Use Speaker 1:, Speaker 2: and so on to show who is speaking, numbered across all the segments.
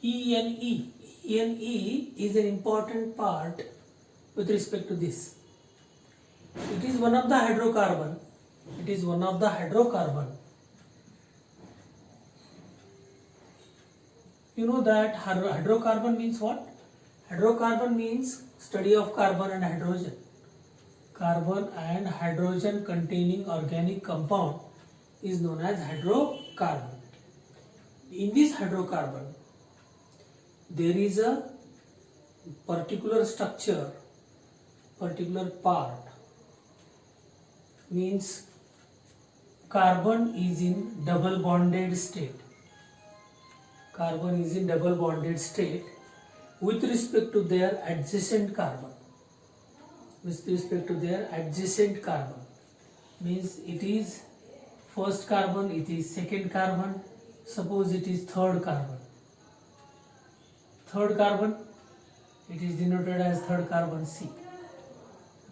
Speaker 1: ENE. ENE is an important part with respect to this. It is one of the hydrocarbon. It is one of the hydrocarbon. You know that hydrocarbon means what? Hydrocarbon means study of carbon and hydrogen. Carbon and hydrogen containing organic compound is known as hydrocarbon. In this hydrocarbon, there is a particular structure, particular part, means carbon is in double bonded state. Carbon is in double bonded state with respect to their adjacent carbon. With respect to their adjacent carbon, means it is first carbon, it is second carbon, suppose it is third carbon. Third carbon, it is denoted as third carbon C.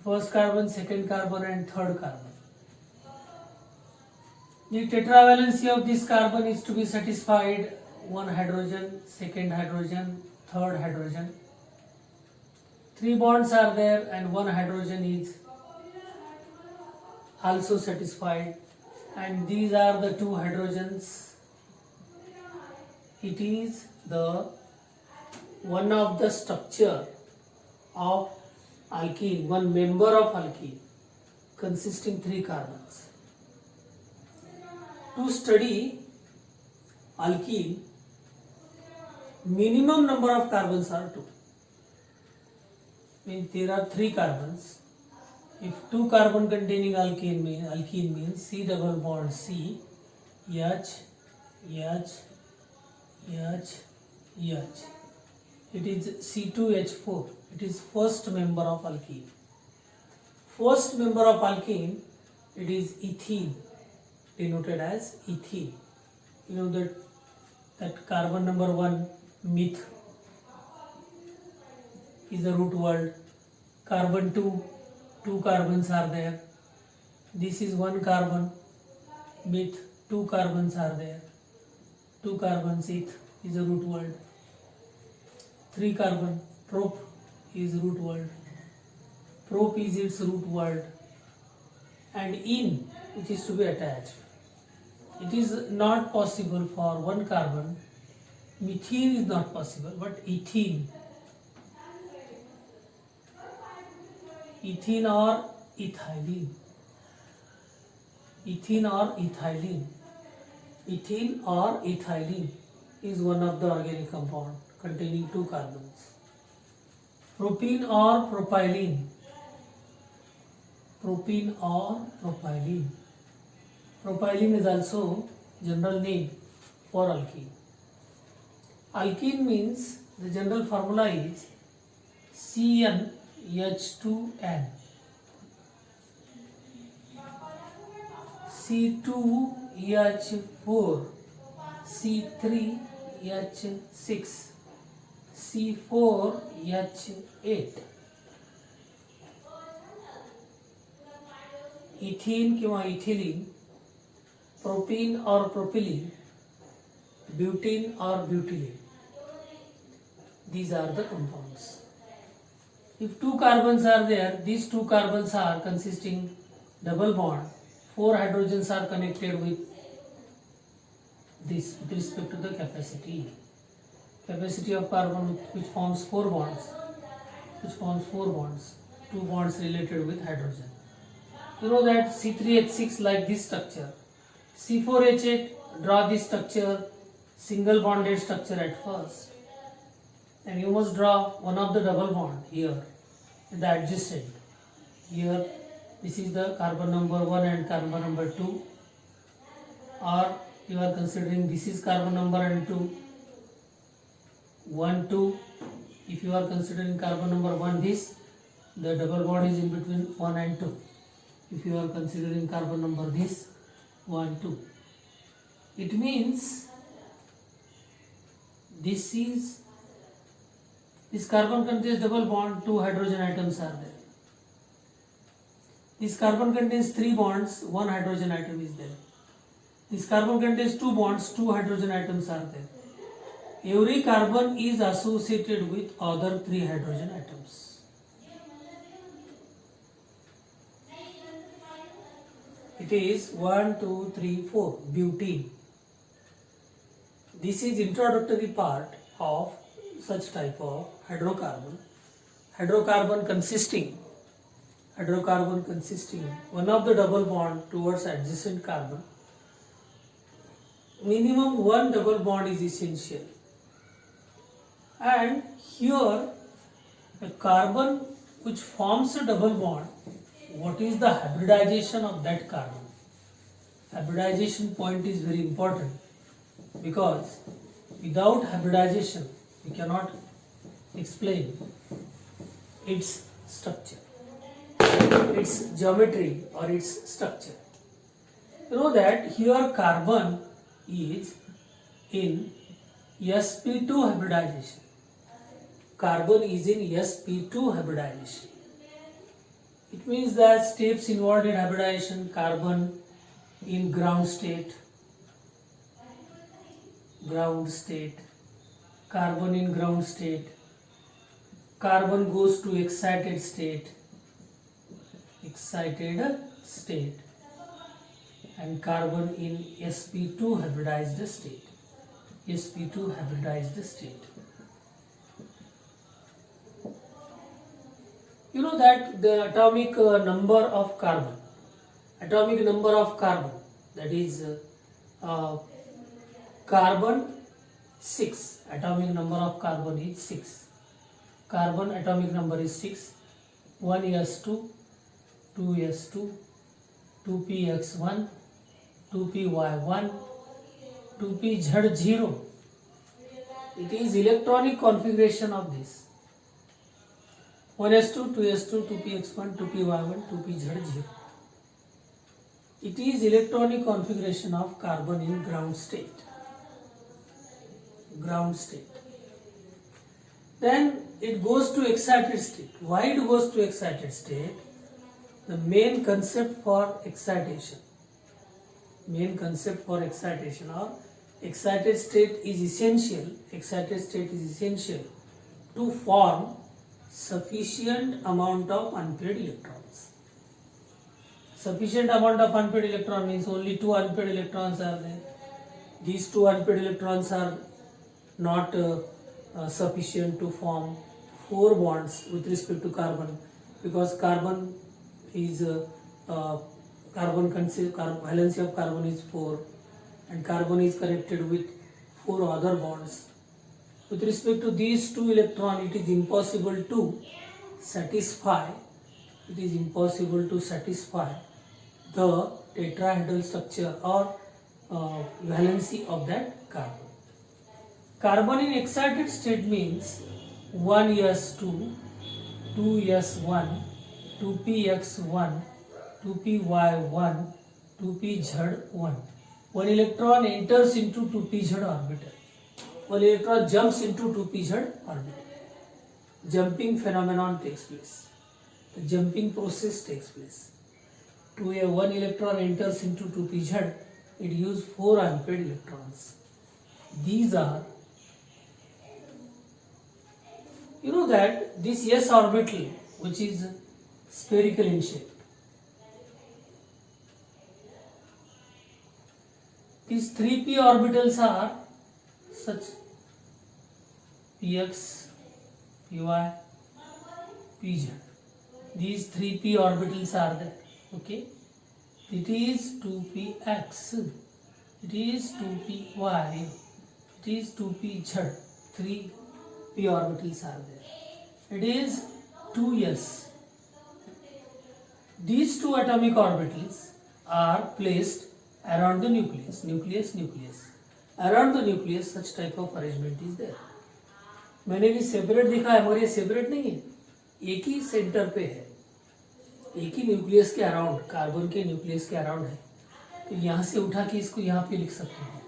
Speaker 1: First carbon, second carbon and third carbon. The tetravalency of this carbon is to be satisfied: one hydrogen, second hydrogen, third hydrogen. 3 bonds are there and one hydrogen is also satisfied, and these are the 2 hydrogens. It is the one of the structure of alkene, one member of alkene consisting 3 carbons. To study alkene, minimum number of carbons are 2. Means there are 3 carbons. If 2 carbon containing alkene means C double bond C, H, H, H, H. It is C2H4. It is first member of alkene. First member of alkene, it is ethene, denoted as ethene. You know that carbon number 1, meth, is the root word. Carbon 2, 2 carbons are there. This is 1 carbon, meth, 2 carbons are there. 2 carbons, eth is the root word. 3 carbon, prop is root word. Prop is its root word. And ene, which is to be attached. It is not possible for 1 carbon. Methene is not possible, but ethene. Ethene or ethylene. Ethene or ethylene. Ethene or ethylene is one of the organic compound containing 2 carbons. Propene or propylene. Propene or propylene. Propylene is also general name for alkene. Alkene means the general formula is CnH2n. C2H4, C3H6, C4H8. Ethene किंवा ethylene, propene और propylene, butene और ब्यूटिलीन. These are the compounds. If 2 carbons are there, these 2 carbons are consisting double bond. 4 hydrogens are connected with this with respect to the capacity. Capacity of carbon which forms 4 bonds. 2 bonds related with hydrogen. You know that C3H6 like this structure. C4H8, draw this structure, single bonded structure at first. And you must draw one of the double bond here in the adjacent. Here this is the carbon number 1 and carbon number 2. Or you are considering this is carbon number and 2. 1, 2. If you are considering carbon number 1, this, the double bond is in between 1 and 2. If you are considering carbon number this, 1, 2. It means this carbon contains double bond, 2 hydrogen atoms are there. This carbon contains 3 bonds, 1 hydrogen atom is there. This carbon contains 2 bonds, 2 hydrogen atoms are there. every carbon is associated with other 3 hydrogen atoms. It is 1, 2, 3, 4, butene. This is introductory part of such type of hydrocarbon. Hydrocarbon consisting one of the double bond towards adjacent carbon. Minimum one double bond is essential. And here a carbon which forms a double bond, what is the hybridization of that carbon? Hybridization point is very important, because without hybridization we cannot explain its structure, its geometry or its structure. You know that here carbon is in sp2 hybridization. Carbon is in sp2 hybridization. It means that steps involved in hybridization: carbon in ground state, carbon in ground state, carbon goes to excited state, and carbon in sp2 hybridized state. You know that the atomic number of carbon, that is carbon 6, atomic number of carbon is 6. Carbon atomic number is 6. 1s2, 2s2, 2px1, 2py1, 2pz0. It is electronic configuration of this. 1s2, 2s2, 2px1, 2py1, 2pz0. It is electronic configuration of carbon in ground state. Then it goes to excited state. Why it goes to excited state? The main concept for excitation or excited state is essential to form sufficient amount of unpaired electrons. Sufficient amount of unpaired electron means only 2 unpaired electrons are there. These 2 unpaired electrons are not sufficient to form 4 bonds with respect to carbon, because carbon is valency of carbon is 4, and carbon is connected with 4 other bonds. With respect to these 2 electrons, it is impossible to satisfy the tetrahedral structure or valency of that carbon. Carbon in excited state means 1s2, 2s1, 2px1, 2py1, 2pz1. One electron enters into 2pz orbital. One electron jumps into 2pz orbital. Jumping phenomenon takes place. The jumping process takes place. One electron enters into 2pz, it gives 4 unpaired electrons. These are, you know that this s orbital, which is spherical in shape, these 3p orbitals are such: px, py, pz. These 3p orbitals are there. Okay, it is 2px, it is 2py, it is 2pz. 3p orbitals are there. It is 2s. These 2 atomic orbitals are placed around the nucleus. Around the nucleus such type of arrangement is there. मैंने भी separate दिखा है, मगर ये separate नहीं है, एक ही centre पे है, एक ही न्यूक्लियस के अराउंड, कार्बन के न्यूक्लियस के अराउंड है. तो यहाँ से उठा के इसको यहाँ पे लिख सकते हैं.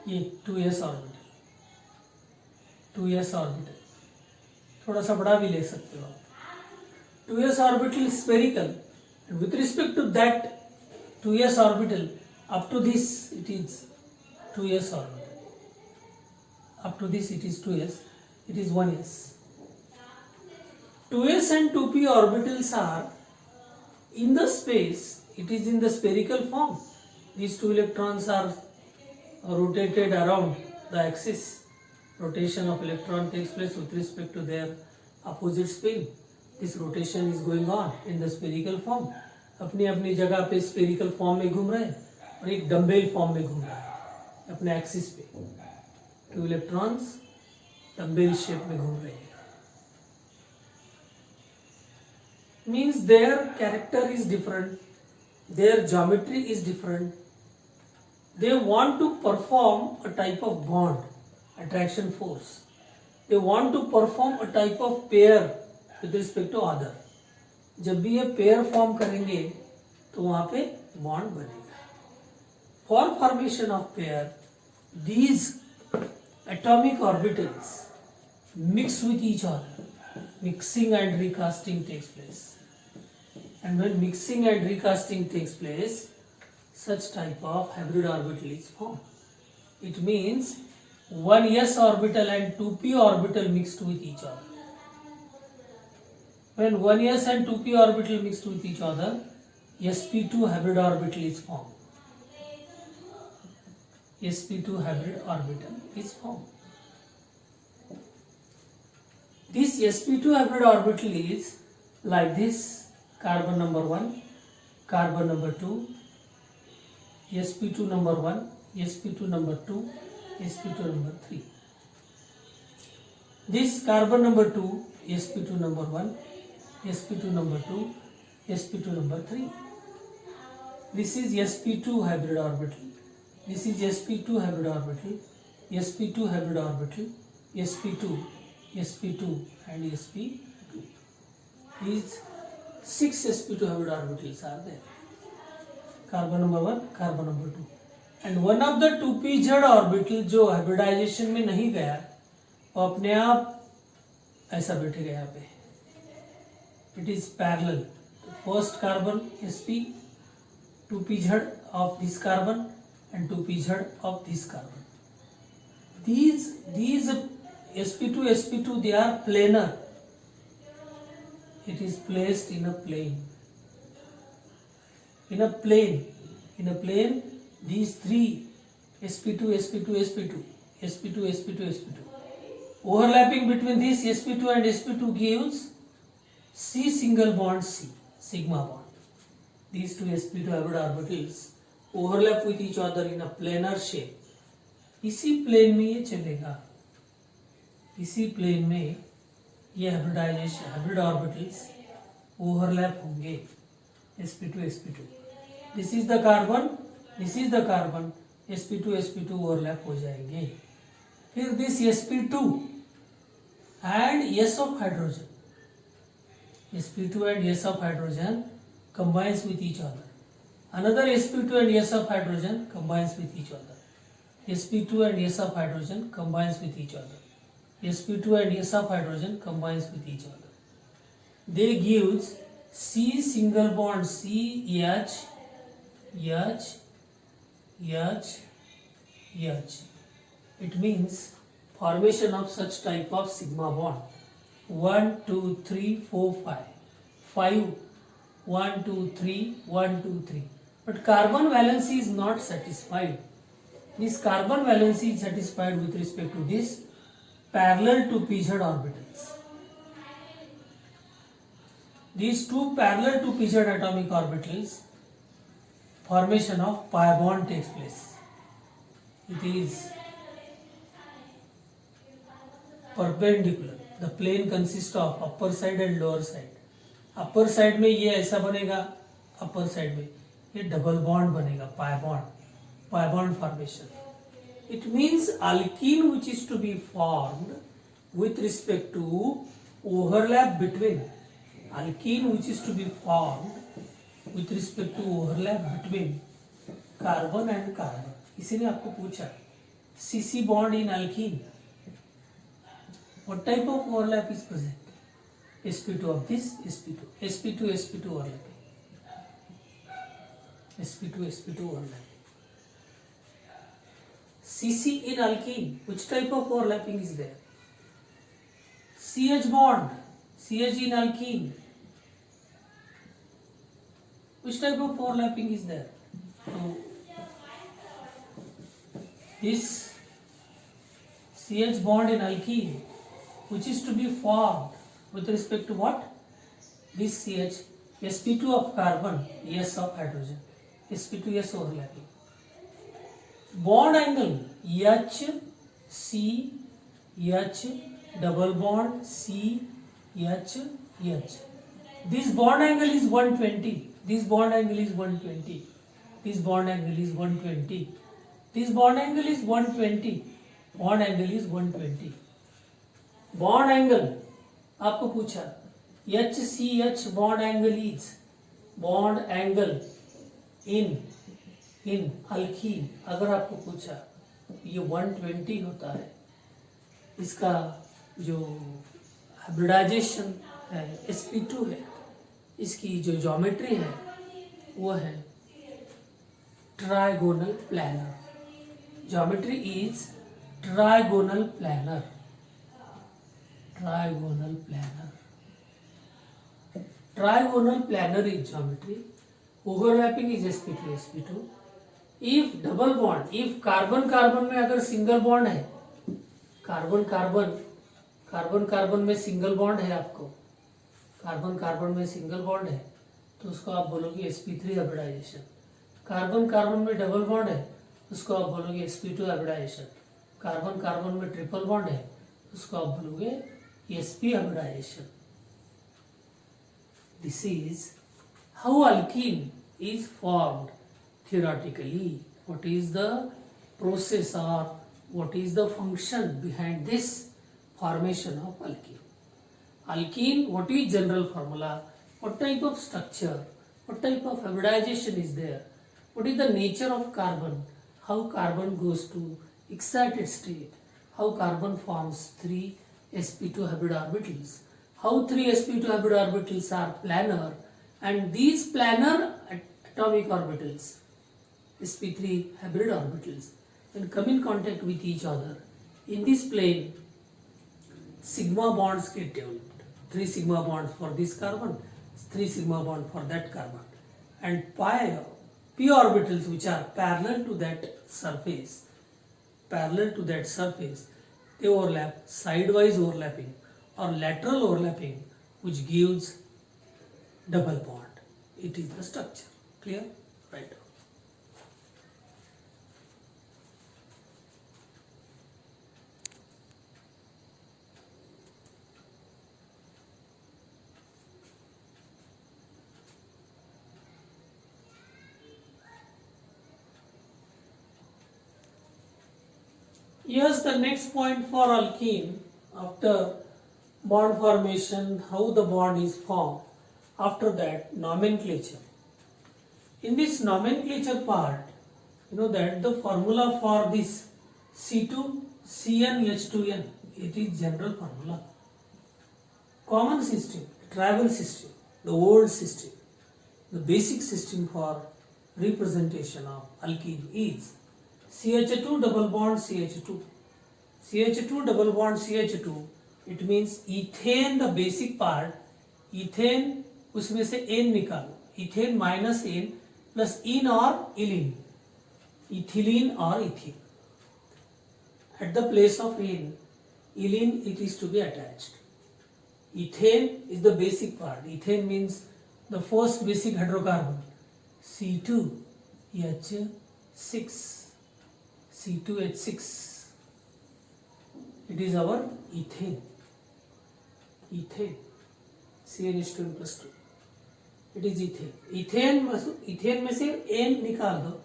Speaker 1: ये 2s ऑर्बिटल, थोड़ा सा बड़ा भी ले सकते हो आप. 2s orbital spherical, and with respect to that 2s orbital, up to this it is 2s orbital. Up to this it is 2s, it is 1s. 2s and 2p orbitals are in the space, it is in the spherical form. These two electrons are rotated around the axis. Rotation of electron takes place with respect to their opposite spin. This rotation is going on in the spherical form. अपनी अपनी जगह पे spherical form में घूम रहे हैं और एक डम्बेल फॉर्म में घूम रहा है अपने एक्सिस पे. टू इलेक्ट्रॉन्स डम्बेल शेप में घूम रहे हैं. Means their character is different, their geometry is different. They want to perform a type of bond, attraction force. They want to perform a type of pair with respect to other. जब भी ये pair form करेंगे तो वहां पे bond बनेगा. For formation of pair these atomic orbitals mix with each other. Mixing and recasting takes place. And when mixing and recasting takes place, such type of hybrid orbital is formed. It means one s orbital and 2p orbital mixed with each other. When 1s and 2p orbital mixed with each other, sp2 hybrid orbital is formed. sp2 hybrid orbital is formed. This sp2 hybrid orbital is like this: carbon number 1, carbon number 2, sp2 number 1, sp2 number 2, sp2 number 3. This carbon number 2, sp2 number 1, sp2 number 2, sp2 number 3. This is sp2 hybrid orbital. This is sp2 hybrid orbital, sp2 hybrid orbital, sp2, sp2 and sp2. These 6 sp2 hybrid orbitals are there. Carbon number 1, carbon number 2. And one of the 2pz orbital जो hybridization में नहीं गया वो अपने आप ऐसा बैठेगा यहाँ पे. It is parallel. First carbon sp, 2pz of this carbon and 2pz of this carbon. These sp2 sp2 they are planar. It is placed in a plane. In a plane, these three sp2 sp2 sp2 sp2 sp2 sp2 overlapping between this sp2 and sp2 gives C single bond C, sigma bond. These two sp2 hybrid orbitals overlap with each other in a planar shape. इसी plane में ये चलेगा. इसी plane में ये hybrid orbitals overlap होंगे sp2 sp2. This is the carbon, this is the carbon, sp2 sp2 overlap हो जाएंगे. फिर this sp2 and s of hydrogen, sp2 and s of hydrogen combines with each other. Another sp2 and s of hydrogen combines with each other. sp2 and s of hydrogen combines with each other. sp2 and s of hydrogen combines with each other. They gives C single bond C H H H H. It means formation of such type of sigma bond. 1 2 3 4 5 5 1 2 3 1 2 3. But carbon valency is not satisfied. This carbon valency is satisfied with respect to this parallel to pz orbitals. These two parallel to pz atomic orbitals, formation of pi bond takes place. It is perpendicular. The plane consists of upper side and lower side. Upper side में ये ऐसा बनेगा, upper side में ये double bond बनेगा, pi bond formation. It means alkene which is to be formed with respect to overlap between alkene which is to be formed with respect to overlap between carbon and carbon. इसीलिए आपको पूछा CC bond in alkene. What type of overlap is present? sp2 of this sp2 overlapping, sp2 overlapping. CC in alkene, which type of overlapping is there? CH bond, CH in alkene, which type of overlapping is there? So this CH bond in alkene, which is to be formed with respect to what? This CH, sp2 of carbon, S of hydrogen, sp2 S overlapping. Bond angle H, C, H, double bond C, H, H. This bond angle is 120. This bond angle is 120. This bond angle is 120. This bond angle is 120. Bond angle is 120. Bond angle आपको पूछा HCH bond angle is bond angle in alkene. अगर आपको पूछा ये 120 होता है. इसका जो हाइब्रिडाइजेशन है sp2 है, इसकी जो ज्योमेट्री है वो है trigonal planner. Geometry is trigonal planner. Trigonal planar. Trigonal planar is geometry. Overlapping is sp2 sp2. If double bond, if carbon carbon में अगर सिंगल बॉन्ड है, कार्बन कार्बन में सिंगल बॉन्ड है, आपको कार्बन कार्बन में सिंगल बॉन्ड है तो उसको आप बोलोगे sp3 हाइब्रिडाइजेशन. कार्बन कार्बन में डबल बॉन्ड है उसको आप बोलोगे sp2 हाइब्रिडाइजेशन. कार्बन कार्बन में ट्रिपल बॉन्ड है उसको आप बोलोगे sp hybridization. This is how alkene is formed theoretically. What is the process or what is the function behind this formation of alkene? Alkene, what is general formula? What type of structure? What type of hybridization is there? What is the nature of carbon? How carbon goes to excited state? How carbon forms three sp2 hybrid orbitals, how three sp2 hybrid orbitals are planar, and these planar atomic orbitals, sp3 hybrid orbitals, when come in contact with each other, in this plane sigma bonds get developed. 3 sigma bonds for this carbon, 3 sigma bond for that carbon, and p orbitals which are parallel to that surface, they overlap, sidewise overlapping or lateral overlapping, which gives double bond. It is the structure. Clear? Right. Yes, the next point for alkene, after bond formation, how the bond is formed. After that, nomenclature. In this nomenclature part, you know that the formula for this C2CnH2n, it is general formula. Common system, tribal system, the old system, the basic system for representation of alkene is CH2 double bond CH2. CH2 double bond CH2, it means ethane, the basic part, ethane उसमें से n निकालो, ethane minus n plus ene or ylene, ethylene or ethene. At the place of n, ylene it is to be attached. Ethane is the basic part. Ethane means the first basic hydrocarbon, C2H6. C2H6. It is our ethane. CnH2n plus 2. It is ethane. ethane में से n निकाल दो,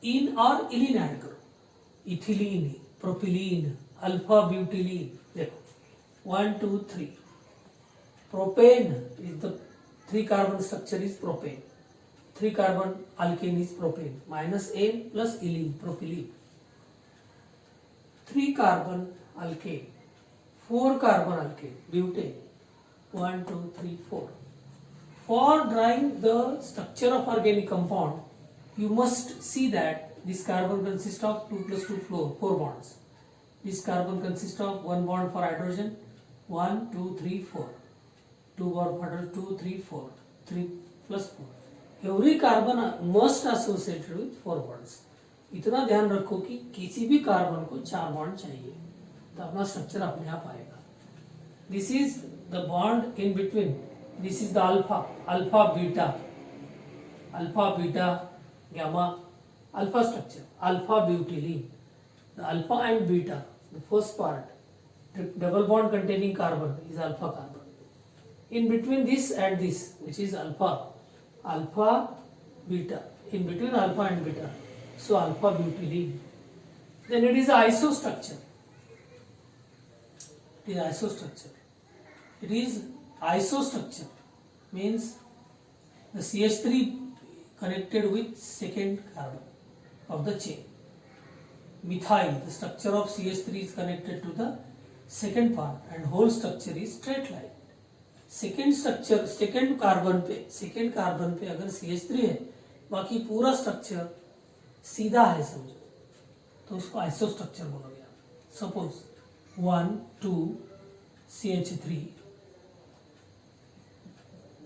Speaker 1: इन और इलिन add करो, ethylene, propylene, alpha ब्यूटिलीन. देखो 1 2 3. Propane is the 3 carbon structure is propane. 3 carbon alkane is propane. Minus n plus ylene, propylene. 3 carbon alkane, 4 carbon alkane, butane. 1 2 3 4. For drawing the structure of organic compound, you must see that This carbon consists of 2 plus 2 4 bonds. This carbon consists of 1 bond for hydrogen, 1 2 3 4, 2 bond for hydrogen, 2 3 4, 3 plus 4. Every carbon must associated with 4 bonds. इतना ध्यान रखो कि किसी भी carbon को 4 bond चाहिए, तो अपना स्ट्रक्चर अपने आप आएगा. This is the bond in between. This is the alpha beta, gamma, alpha structure, alpha butylene. The alpha and beta, the first part, double bond containing carbon is alpha carbon. In between this and this, which is alpha beta, in between alpha and beta, so alpha butylene. Then it is iso structure. It is iso structure means the CH3 connected with second carbon of the chain. Methyl, the structure of CH3 is connected to the second part and whole structure is straight line. second carbon पे अगर CH3 है, बाकी पूरा structure सीधा है समझो, तो उसको आइसो स्ट्रक्चर बोलोगे आप. Suppose 1 2 CH3,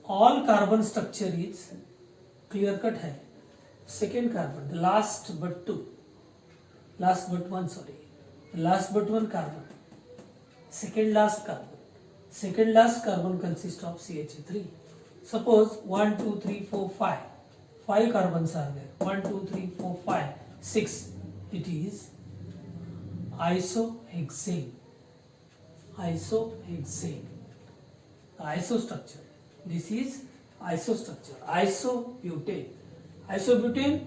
Speaker 1: all carbon structure is clear cut है. second carbon, the last but one carbon, second last carbon consists of CH3. Suppose 1 2 3 4 5 carbons are there. 1 2 3 4 5 6. It is isohexane. Iso structure. This is iso structure. Isobutane.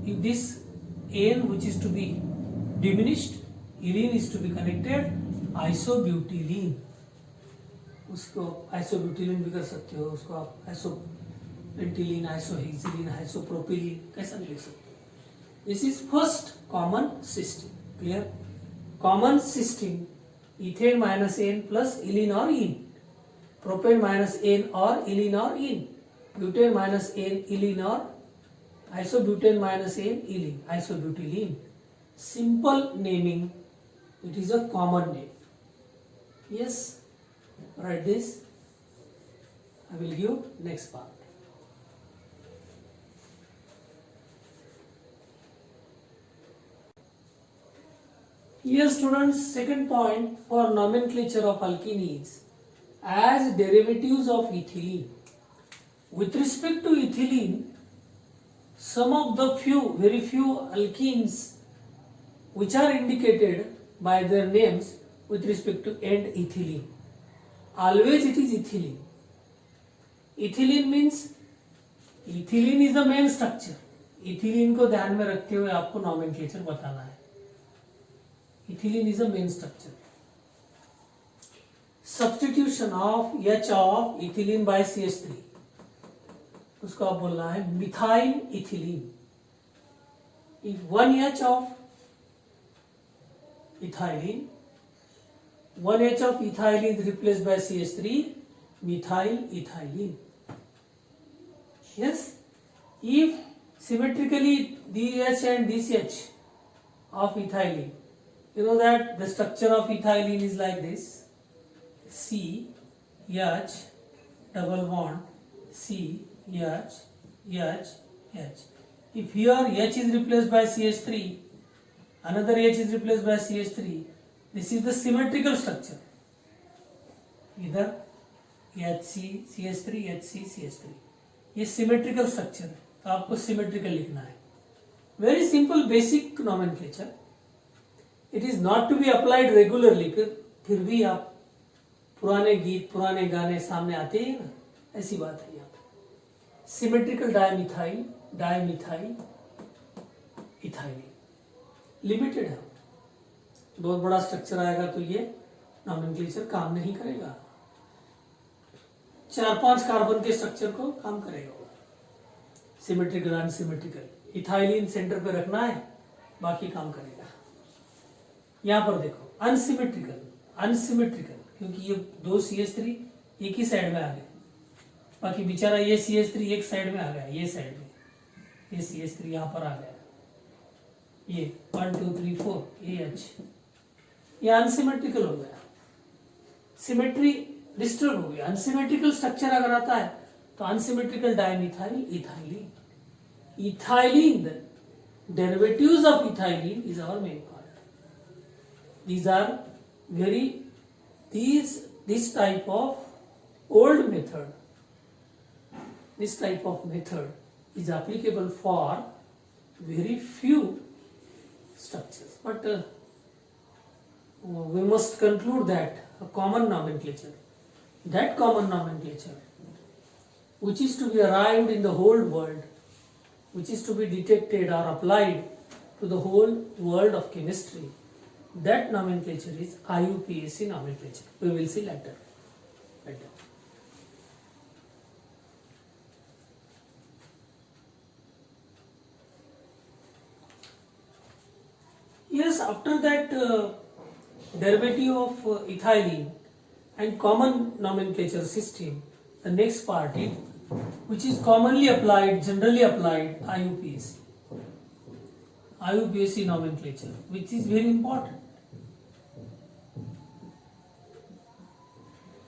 Speaker 1: If this N which is to be diminished, ylene is to be connected, isobutylene. उसको isobutylene भी कर सकते हो, उसको आप isopentyline, isohexylene, isopropylene कैसा भी लिख सकते हो. This is first common cysteine. Clear? Common cysteine, ethane minus N plus ylene or ene, propane minus N or ylene or ene, butane minus N ylene or isobutane minus N ylene, isobutylene. Simple naming, it is a common name. Yes, write this. I will give next part. Here students, second point for nomenclature of alkene is as derivatives of ethylene. With respect to ethylene, some of the very few alkenes which are indicated by their names with respect to end ethylene. Always it is ethylene. Ethylene means ethylene is the main structure. ethylene को ध्यान में रखते हुए आपको nomenclature बताना है. Ethylene is the main structure. Substitution of H of ethylene by CH3, उसको आप बोलना है methyl ethylene. If 1 H of ethylene is replaced by CH3, methyl ethylene. Yes, if symmetrically this H and this H of ethylene, you know that the structure of ethylene is like this: C H double bond C H H H. If here H is replaced by CH3, another H is replaced by CH3, this is the symmetrical structure. Either HC CH3 HC CH3, ये symmetrical structure है, तो आपको symmetrical लिखना है. Very simple basic nomenclature. It is not to be applied regularly. फिर भी आप पुराने गीत पुराने गाने सामने आते हैं ना, ऐसी बात है यहाँ पे. Symmetrical dimethyl इथाइलिन लिमिटेड है. बहुत बड़ा स्ट्रक्चर आएगा तो ये नॉमेनक्लेचर काम नहीं करेगा. 4-5 कार्बन के स्ट्रक्चर को काम करेगा वो. सिमेट्रिकल अनसिमेट्रिकल इथाइलिन सेंटर पे रखना है, बाकी काम करेगा. यहाँ पर देखो अनसिमेट्रिकल क्योंकि ये 2 CH3 एक ही साइड में आ गए, बाकी बेचारा ये CH3 एक साइड में आ गया, ये साइड में ये CH3 यहाँ पर आ गया. ये 1 2 3 4 AH, ये अनसिमेट्रिकल हो गया, सिमेट्री डिस्टर्ब हो गया। अनसिमेट्रिकल स्ट्रक्चर अगर आता है तो unsymmetrical dimethyl ethylene, ethylene derivatives of ethylene is our main part. These are this type of old method, this type of method is applicable for very few structures, but we must conclude that a common nomenclature, that common nomenclature which is to be arrived in the whole world, which is to be detected or applied to the whole world of chemistry, that nomenclature is IUPAC nomenclature. We will see later. Yes, after that derivative of ethylene and common nomenclature system, the next part is which is commonly applied, generally applied, IUPAC. IUPAC nomenclature, which is very important.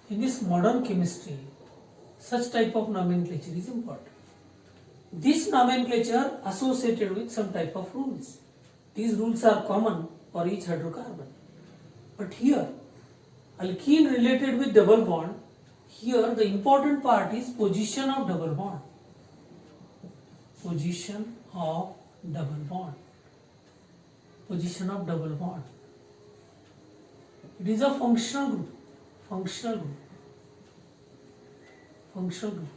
Speaker 1: In this modern chemistry, such type of nomenclature is important. This nomenclature associated with some type of rules. These rules are common for each hydrocarbon. But here, alkene related with double bond, here the important part is position of double bond. Position of double bond. Position of double bond. It is a functional group. Functional group. Functional group.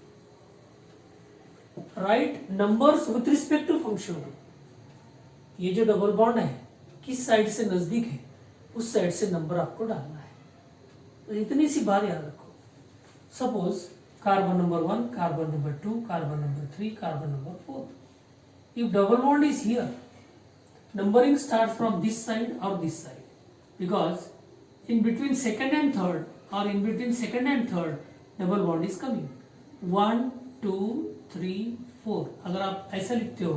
Speaker 1: Write numbers with respect to functional group. ये जो double bond है किस side से नजदीक है उस side से number आपको डालना है, तो इतनी सी बात याद रखो. Suppose carbon number 1, carbon number 2, carbon number 3, carbon number 4. If double bond is here, numbering starts from this side or this side, because in between second and third or in between second and third double bond is coming. 1 2 3 4. अगर आप ऐसा लिखते हो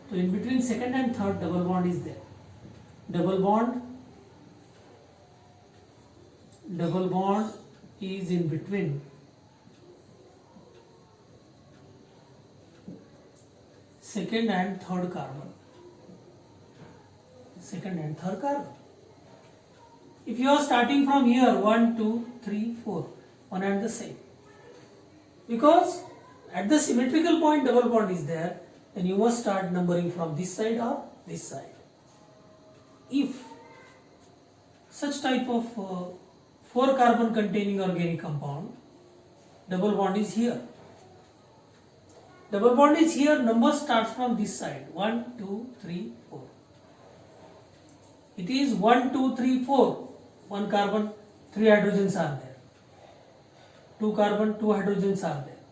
Speaker 1: तो in between second and third double bond is there. Double bond is in between second and third carbon. Second and third carbon. If you are starting from here 1 2 3 4, one and the same, because at the symmetrical point double bond is there, then you must start numbering from this side or this side. If such type of 4 carbon containing organic compound, double bond is here. Double bond is here, number starts from this side 1 2 3 4. It is 1 2 3 4. 1 carbon, 3 hydrogens are there. 2 carbon, 2 hydrogens are there.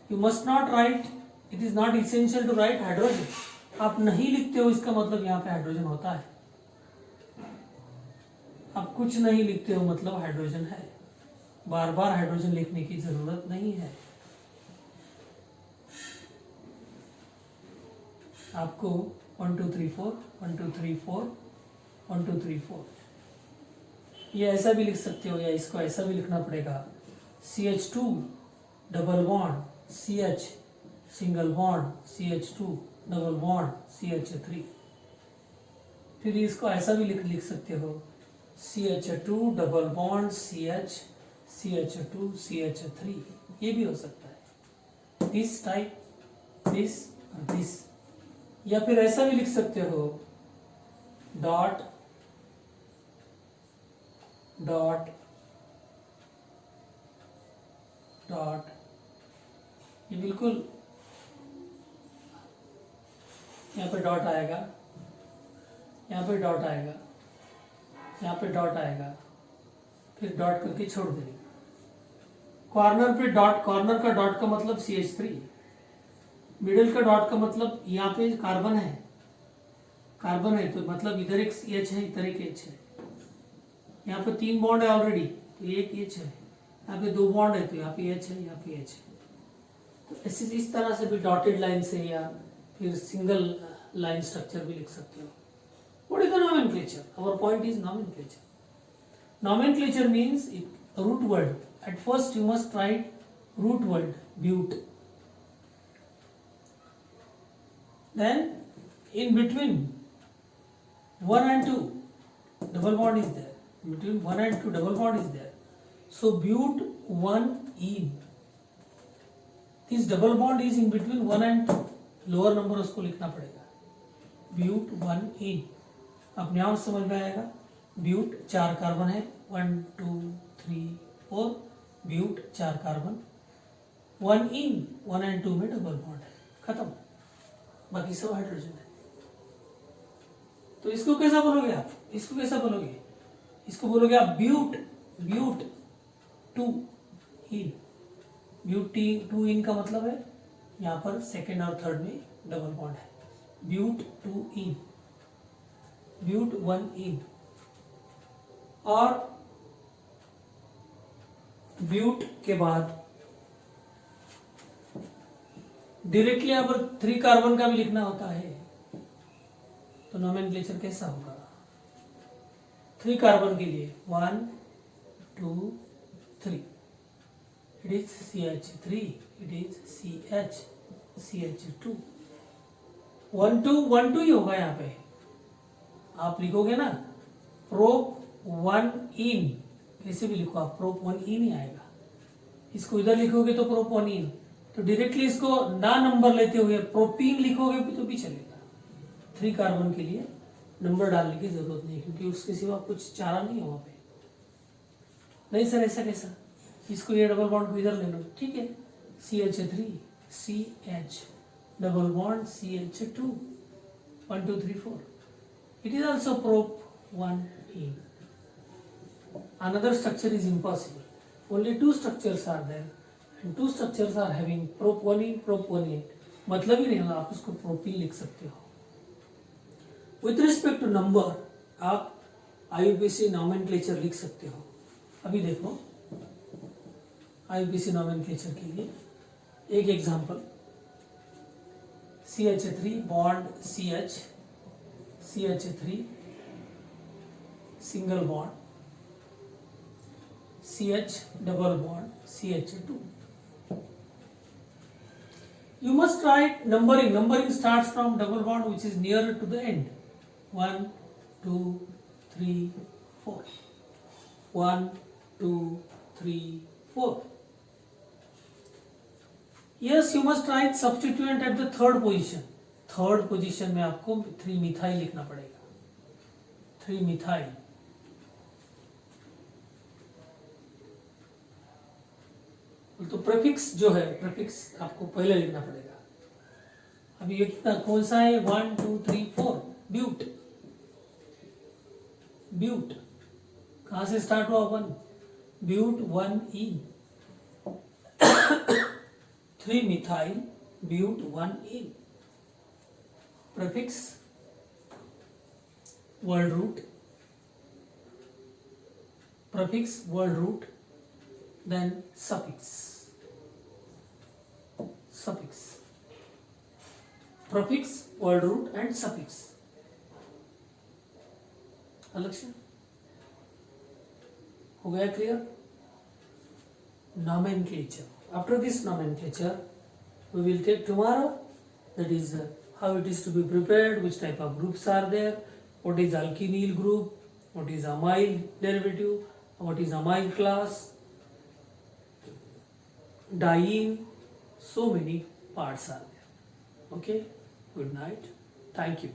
Speaker 1: You must not write, it is not essential to write hydrogen. आप नहीं लिखते हो इसका मतलब यहाँ पे hydrogen होता है. आप कुछ नहीं लिखते हो मतलब हाइड्रोजन है. बार बार हाइड्रोजन लिखने की जरूरत नहीं है. आपको 1 2 3 4 1 2 3 4 1 2 3 4 ये ऐसा भी लिख सकते हो, या इसको ऐसा भी लिखना पड़ेगा. CH2 double bond CH single bond CH2 double bond CH3. फिर इसको ऐसा भी लिख सकते हो CH2 double bond CH CH2 CH3. ये भी हो सकता है. दिस टाइप, दिस और दिस. या फिर ऐसा भी लिख सकते हो डॉट डॉट डॉट. ये बिल्कुल यहाँ पे डॉट आएगा, यहाँ पे डॉट आएगा, यहाँ पे डॉट आएगा, फिर डॉट करके छोड़ देंगे. कॉर्नर पे डॉट, कॉर्नर का डॉट का मतलब CH3. मिडिल का डॉट का मतलब यहाँ पे कार्बन है, कार्बन है तो मतलब इधर एक H है, इधर एक H है. यहाँ पे 3 बॉन्ड है ऑलरेडी तो एक H है. यहाँ पे 2 बॉन्ड है तो यहाँ पे H है, यहाँ पे H है. तो इस तरह से भी डॉटेड लाइन से या फिर सिंगल लाइन स्ट्रक्चर भी लिख सकते हो. What is the nomenclature? Our point is nomenclature. Nomenclature means root word. At first you must write root word but. Then in between 1 and 2 double bond is there. Between 1 and 2 double bond is there. So but 1 in. This double bond is in between 1 and 2. Lower number उसको लिखना पड़ेगा. ब्यूट 1 इन. अपने आप समझ में आएगा. ब्यूट 4 carbon है. 1 2 3 4. ब्यूट 4 carbon. 1 in. 1 and 2 में डबल बॉन्ड है. खत्म. बाकी सब हाइड्रोजन है. तो इसको कैसा बोलोगे आप? इसको कैसा बोलोगे? इसको बोलोगे आप ब्यूट 2 इन. ब्यूट 2 इन का मतलब है यहाँ पर सेकेंड और थर्ड में डबल बॉन्ड है. ब्यूट 2 इन. ब्यूट 1 इन. और ब्यूट के बाद डायरेक्टली यहाँ पर 3 कार्बन का भी लिखना होता है. तो नोमेनक्लेचर कैसा होगा? 3 कार्बन के लिए 1 2 3. It is CH3. It is CH2. 1 2 ही होगा यहाँ पे. आप लिखोगे ना प्रोप 1 इन. कैसे भी लिखो आप, प्रोप 1 इन ही आएगा. इसको इधर लिखोगे तो प्रोप 1 इन. तो डायरेक्टली इसको ना नंबर लेते हुए प्रोपीन लिखोगे तो भी चलेगा. 3 कार्बन के लिए नंबर डालने की जरूरत नहीं, क्योंकि उसके सिवा कुछ चारा नहीं है वहां पे. नहीं सर ऐसा कैसा? इसको ये डबल बॉन्ड को इधर ले लो. ठीक है. CH3 CH double bond CH2 1 2 3 4. It is also prop 1 in. Another structure is impossible. Only 2 structures are there, and 2 structures are having prop 1 in, prop 1 in. मतलब ही नहीं होगा. आप उसको प्रोपीन लिख सकते हो. With respect to number, आप IUPAC nomenclature लिख सकते हो. अभी देखो IUPAC nomenclature के लिए एक example. CH3 bond CH, CH3 single bond, CH double bond CH2. You must write numbering. Numbering starts from double bond which is nearer to the end. 1 2 3 4. 1 2 3 4. Yes, you must write substituent at the third position. Third position में आपको 3 methyl लिखना पड़ेगा. 3 methyl. तो prefix जो है, prefix आपको पहले लिखना पड़ेगा. अभी ये कितना कौन सा है? 1 2 3 4. ब्यूट. ब्यूट कहां से स्टार्ट हुआ? 1. But 1 yne. 3 methyl but 1 yne. Prefix word root. Prefix word root. Then suffix. Suffix. Prefix word root and suffix. Alexia? हो गया clear? Nomenclature. After this nomenclature, we will take tomorrow. That is how it is to be prepared, which type of groups are there, what is alkenyl group, what is amyl derivative, what is amyl class, diene, so many parts are there. Okay, good night, thank you.